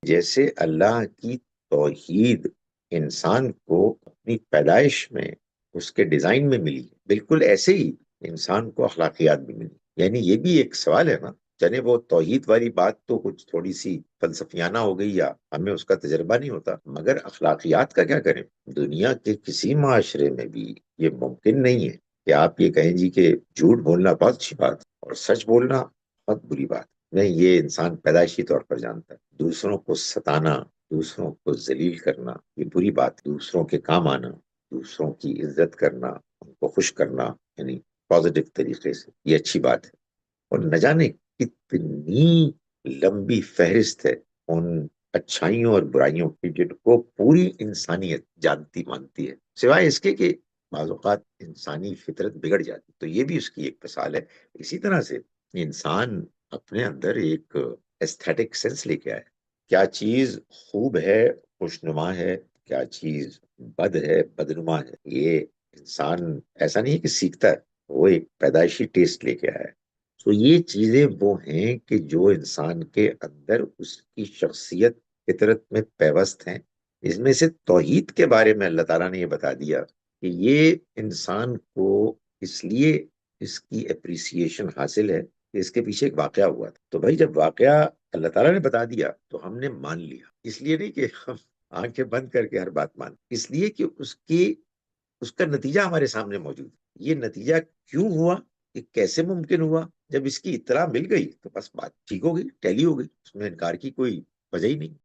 جیسے اللہ کی توحید انسان کو اپنی پیدائش میں اس کے ڈیزائن میں ملی، بالکل ایسے ہی انسان کو اخلاقیات بھی ملی۔ یعنی یہ بھی ایک سوال ہے نا، چلے وہ توحید والی بات تو کچھ تھوڑی سی فلسفیانہ ہو گئی یا ہمیں اس کا تجربہ نہیں ہوتا، مگر اخلاقیات کا کیا کریں؟ دنیا کے کسی معاشرے میں بھی یہ ممکن نہیں ہے کہ آپ یہ کہیں جی کہ جھوٹ بولنا بہت اچھی بات اور سچ بولنا بہت بری بات۔ نہیں، یہ انسان پیدائشی طور پر جانتا ہے۔ دوسروں کو ستانا، دوسروں کو ذلیل کرنا یہ بری بات، دوسروں کے کام آنا، دوسروں کی عزت کرنا، ان کو خوش کرنا، یعنی پازیٹو طریقے سے، یہ اچھی بات ہے۔ اور نہ جانے کتنی لمبی فہرست ہے ان اچھائیوں اور برائیوں کی جن کو پوری انسانیت جانتی مانتی ہے، سوائے اس کے کہ بعض اوقات انسانی فطرت بگڑ جاتی، تو یہ بھی اس کی ایک مثال ہے۔ اسی طرح سے انسان اپنے اندر ایک ایستھیٹک سینس لے کے آئے، کیا چیز خوب ہے، خوشنما ہے، کیا چیز بد ہے، بدنما ہے، یہ انسان ایسا نہیں ہے کہ سیکھتا ہے، وہ ایک پیدائشی ٹیسٹ لے کے آیا ہے۔ تو یہ چیزیں وہ ہیں کہ جو انسان کے اندر اس کی شخصیت فطرت میں پیوست ہیں۔ اس میں سے توحید کے بارے میں اللہ تعالیٰ نے یہ بتا دیا کہ یہ انسان کو اس لیے اس کی اپریسیشن حاصل ہے کہ اس کے پیچھے ایک واقعہ ہوا تھا۔ تو بھائی جب واقعہ اللہ تعالیٰ نے بتا دیا تو ہم نے مان لیا، اس لیے نہیں کہ ہم آنکھیں بند کر کے ہر بات مان، اس لیے کہ اس کا نتیجہ ہمارے سامنے موجود ہے۔ یہ نتیجہ کیوں ہوا، یہ کیسے ممکن ہوا؟ جب اس کی اطلاع مل گئی تو بس بات ٹھیک ہو گئی، ٹیلی ہو گئی، اس میں انکار کی کوئی وجہ ہی نہیں۔